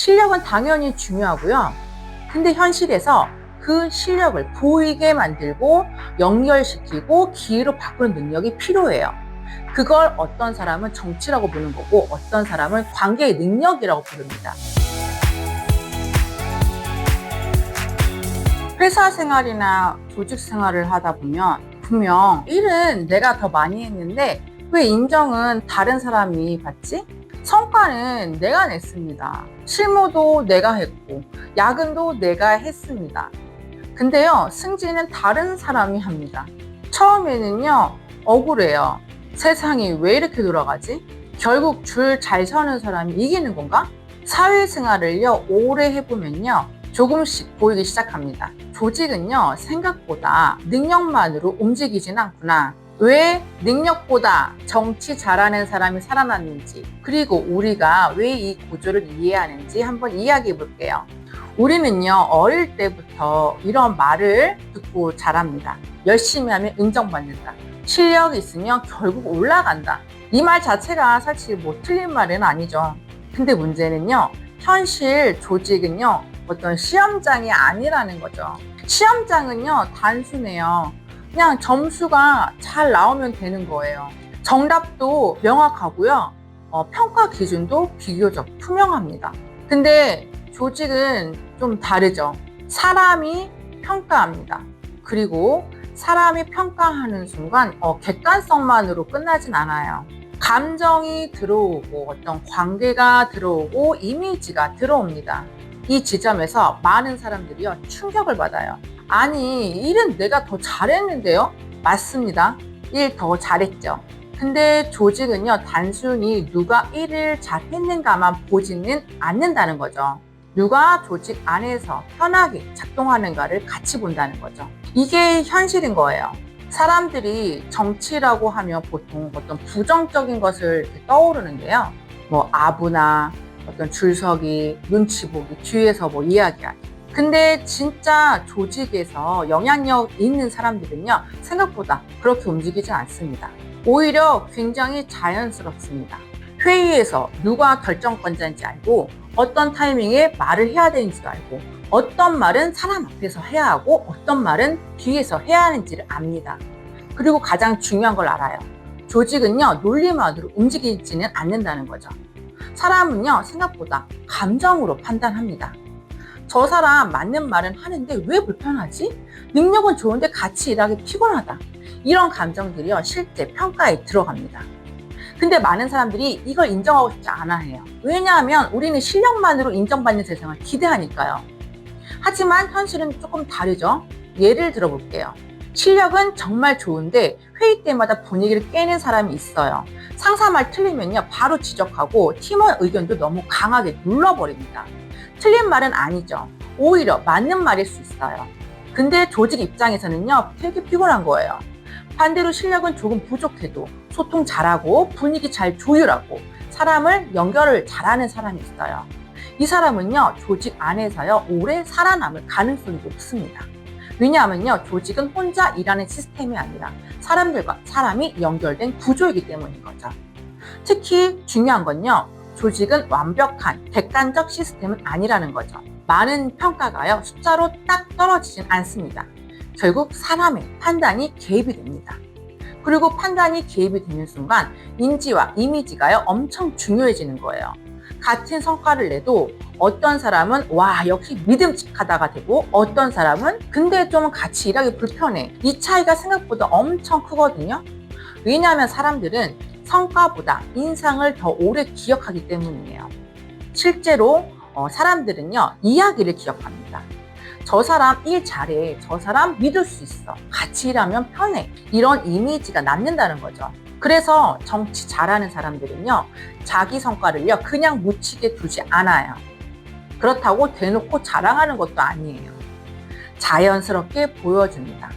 실력은 당연히 중요하고요. 근데 현실에서 그 실력을 보이게 만들고 연결시키고 기회로 바꾸는 능력이 필요해요. 그걸 어떤 사람은 정치라고 부르는 거고 어떤 사람은 관계의 능력이라고 부릅니다. 회사 생활이나 조직 생활을 하다 보면 분명 일은 내가 더 많이 했는데 왜 인정은 다른 사람이 받지? 성과는 내가 냈습니다. 실무도 내가 했고 야근도 내가 했습니다. 근데요, 승진은 다른 사람이 합니다. 처음에는요, 억울해요. 세상이 왜 이렇게 돌아가지? 결국 줄 잘 서는 사람이 이기는 건가? 사회생활을요, 오래 해보면요, 조금씩 보이기 시작합니다. 조직은요, 생각보다 능력만으로 움직이진 않구나. 왜 능력보다 정치 잘하는 사람이 살아났는지, 그리고 우리가 왜 이 구조를 이해하는지 한번 이야기해 볼게요. 우리는요, 어릴 때부터 이런 말을 듣고 자랍니다. 열심히 하면 인정받는다. 실력이 있으면 결국 올라간다. 이 말 자체가 사실 뭐 틀린 말은 아니죠. 근데 문제는요, 현실 조직은요, 어떤 시험장이 아니라는 거죠. 시험장은요, 단순해요. 그냥 점수가 잘 나오면 되는 거예요. 정답도 명확하고요. 평가 기준도 비교적 투명합니다. 근데 조직은 좀 다르죠. 사람이 평가합니다. 그리고 사람이 평가하는 순간 객관성만으로 끝나진 않아요. 감정이 들어오고 어떤 관계가 들어오고 이미지가 들어옵니다. 이 지점에서 많은 사람들이요, 충격을 받아요. 아니, 일은 내가 더 잘했는데요? 맞습니다. 일 더 잘했죠. 근데 조직은요, 단순히 누가 일을 잘했는가만 보지는 않는다는 거죠. 누가 조직 안에서 편하게 작동하는가를 같이 본다는 거죠. 이게 현실인 거예요. 사람들이 정치라고 하면 보통 어떤 부정적인 것을 떠오르는데요. 뭐 아부나 어떤 줄서기, 눈치 보기, 뒤에서 뭐 이야기하기. 근데 진짜 조직에서 영향력 있는 사람들은요, 생각보다 그렇게 움직이지 않습니다. 오히려 굉장히 자연스럽습니다. 회의에서 누가 결정권자인지 알고 어떤 타이밍에 말을 해야 되는지도 알고 어떤 말은 사람 앞에서 해야 하고 어떤 말은 뒤에서 해야 하는지를 압니다. 그리고 가장 중요한 걸 알아요. 조직은요, 논리만으로 움직이지는 않는다는 거죠. 사람은요, 생각보다 감정으로 판단합니다. 저 사람 맞는 말은 하는데 왜 불편하지? 능력은 좋은데 같이 일하기 피곤하다. 이런 감정들이요, 실제 평가에 들어갑니다. 근데 많은 사람들이 이걸 인정하고 싶지 않아 해요. 왜냐하면 우리는 실력만으로 인정받는 세상을 기대하니까요. 하지만 현실은 조금 다르죠. 예를 들어볼게요. 실력은 정말 좋은데 회의 때마다 분위기를 깨는 사람이 있어요. 상사 말 틀리면요, 바로 지적하고 팀원 의견도 너무 강하게 눌러버립니다. 틀린 말은 아니죠. 오히려 맞는 말일 수 있어요. 근데 조직 입장에서는요, 되게 피곤한 거예요. 반대로 실력은 조금 부족해도 소통 잘하고 분위기 잘 조율하고 사람을 연결을 잘하는 사람이 있어요. 이 사람은요, 조직 안에서요, 오래 살아남을 가능성이 높습니다. 왜냐하면요, 조직은 혼자 일하는 시스템이 아니라 사람들과 사람이 연결된 구조이기 때문인 거죠. 특히 중요한 건요, 조직은 완벽한 객관적 시스템은 아니라는 거죠. 많은 평가가요, 숫자로 딱 떨어지진 않습니다. 결국 사람의 판단이 개입이 됩니다. 그리고 판단이 개입이 되는 순간 인지와 이미지가요, 엄청 중요해지는 거예요. 같은 성과를 내도 어떤 사람은 와, 역시 믿음직하다가 되고 어떤 사람은 근데 좀 같이 일하기 불편해. 이 차이가 생각보다 엄청 크거든요. 왜냐하면 사람들은 성과보다 인상을 더 오래 기억하기 때문이에요. 실제로 사람들은요, 이야기를 기억합니다. 저 사람 일 잘해. 저 사람 믿을 수 있어. 같이 일하면 편해. 이런 이미지가 남는다는 거죠. 그래서 정치 잘하는 사람들은요, 자기 성과를요, 그냥 묻히게 두지 않아요. 그렇다고 대놓고 자랑하는 것도 아니에요. 자연스럽게 보여줍니다.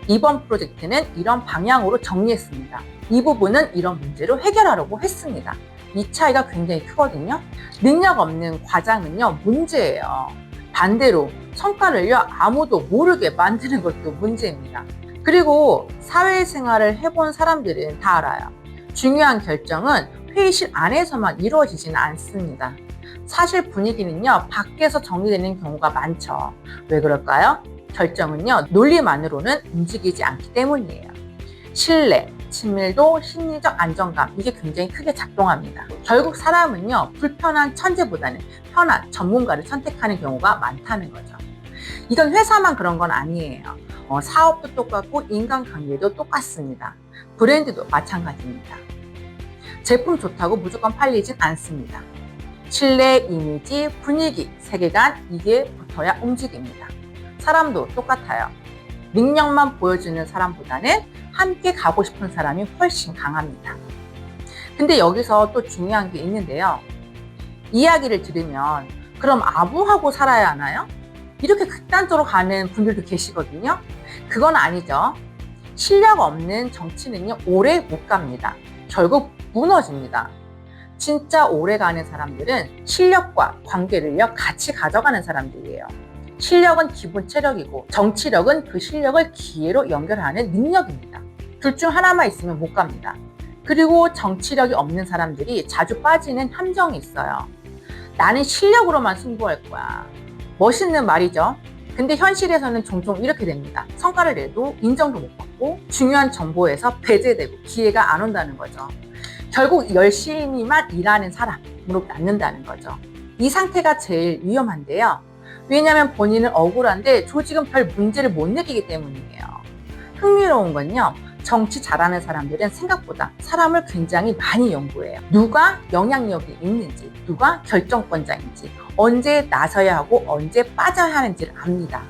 이번 프로젝트는 이런 방향으로 정리했습니다. 이 부분은 이런 문제로 해결하려고 했습니다. 이 차이가 굉장히 크거든요. 능력 없는 과장은요, 문제예요. 반대로 성과를요, 아무도 모르게 만드는 것도 문제입니다. 그리고 사회생활을 해본 사람들은 다 알아요. 중요한 결정은 회의실 안에서만 이루어지지는 않습니다. 사실 분위기는요, 밖에서 정리되는 경우가 많죠. 왜 그럴까요? 결정은요, 논리만으로는 움직이지 않기 때문이에요. 신뢰, 친밀도, 심리적 안정감, 이게 굉장히 크게 작동합니다. 결국 사람은요, 불편한 천재보다는 편한 전문가를 선택하는 경우가 많다는 거죠. 이건 회사만 그런 건 아니에요. 사업도 똑같고 인간관계도 똑같습니다. 브랜드도 마찬가지입니다. 제품 좋다고 무조건 팔리진 않습니다. 신뢰, 이미지, 분위기, 세계관, 이게 붙어야 움직입니다. 사람도 똑같아요. 능력만 보여주는 사람보다는 함께 가고 싶은 사람이 훨씬 강합니다. 근데 여기서 또 중요한 게 있는데요. 이야기를 들으면 그럼 아부하고 살아야 하나요? 이렇게 극단적으로 가는 분들도 계시거든요. 그건 아니죠. 실력 없는 정치는요, 오래 못 갑니다. 결국 무너집니다. 진짜 오래 가는 사람들은 실력과 관계를요, 같이 가져가는 사람들이에요. 실력은 기본 체력이고 정치력은 그 실력을 기회로 연결하는 능력입니다. 둘 중 하나만 있으면 못 갑니다. 그리고 정치력이 없는 사람들이 자주 빠지는 함정이 있어요. 나는 실력으로만 승부할 거야. 멋있는 말이죠. 근데 현실에서는 종종 이렇게 됩니다. 성과를 내도 인정도 못 받고 중요한 정보에서 배제되고 기회가 안 온다는 거죠. 결국 열심히만 일하는 사람으로 남는다는 거죠. 이 상태가 제일 위험한데요. 왜냐하면 본인은 억울한데 조직은 별 문제를 못 느끼기 때문이에요. 흥미로운 건요. 정치 잘하는 사람들은 생각보다 사람을 굉장히 많이 연구해요. 누가 영향력이 있는지, 누가 결정권자인지, 언제 나서야 하고 언제 빠져야 하는지를 압니다.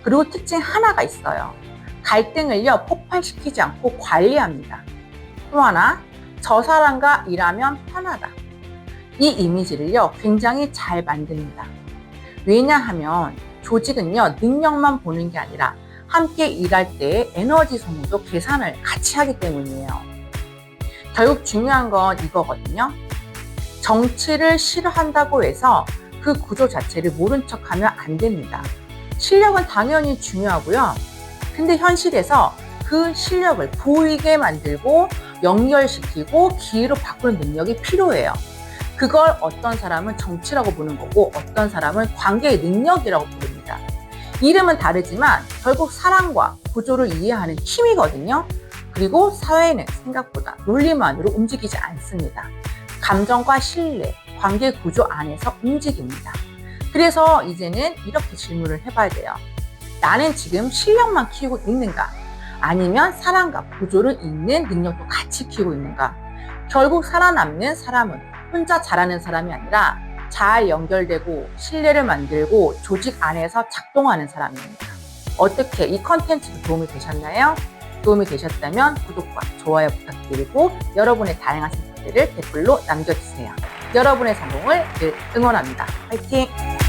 그리고 특징 하나가 있어요. 갈등을요, 폭발시키지 않고 관리합니다. 또 하나, 저 사람과 일하면 편하다. 이 이미지를요, 굉장히 잘 만듭니다. 왜냐하면 조직은요, 능력만 보는 게 아니라 함께 일할 때 에너지 소모도 계산을 같이 하기 때문이에요. 결국 중요한 건 이거거든요. 정치를 싫어한다고 해서 그 구조 자체를 모른 척하면 안 됩니다. 실력은 당연히 중요하고요. 근데 현실에서 그 실력을 보이게 만들고 연결시키고 기회로 바꾸는 능력이 필요해요. 그걸 어떤 사람은 정치라고 부르는 거고 어떤 사람은 관계의 능력이라고 부릅니다. 이름은 다르지만 결국 사람과 구조를 이해하는 힘이거든요. 그리고 사회는 생각보다 논리만으로 움직이지 않습니다. 감정과 신뢰, 관계 구조 안에서 움직입니다. 그래서 이제는 이렇게 질문을 해봐야 돼요. 나는 지금 실력만 키우고 있는가? 아니면 사람과 구조를 잇는 능력도 같이 키우고 있는가? 결국 살아남는 사람은 혼자 잘하는 사람이 아니라 잘 연결되고 신뢰를 만들고 조직 안에서 작동하는 사람입니다. 어떻게 이 컨텐츠도 도움이 되셨나요? 도움이 되셨다면 구독과 좋아요 부탁드리고 여러분의 다양한 생각들을 댓글로 남겨주세요. 여러분의 성공을 늘 응원합니다. 화이팅!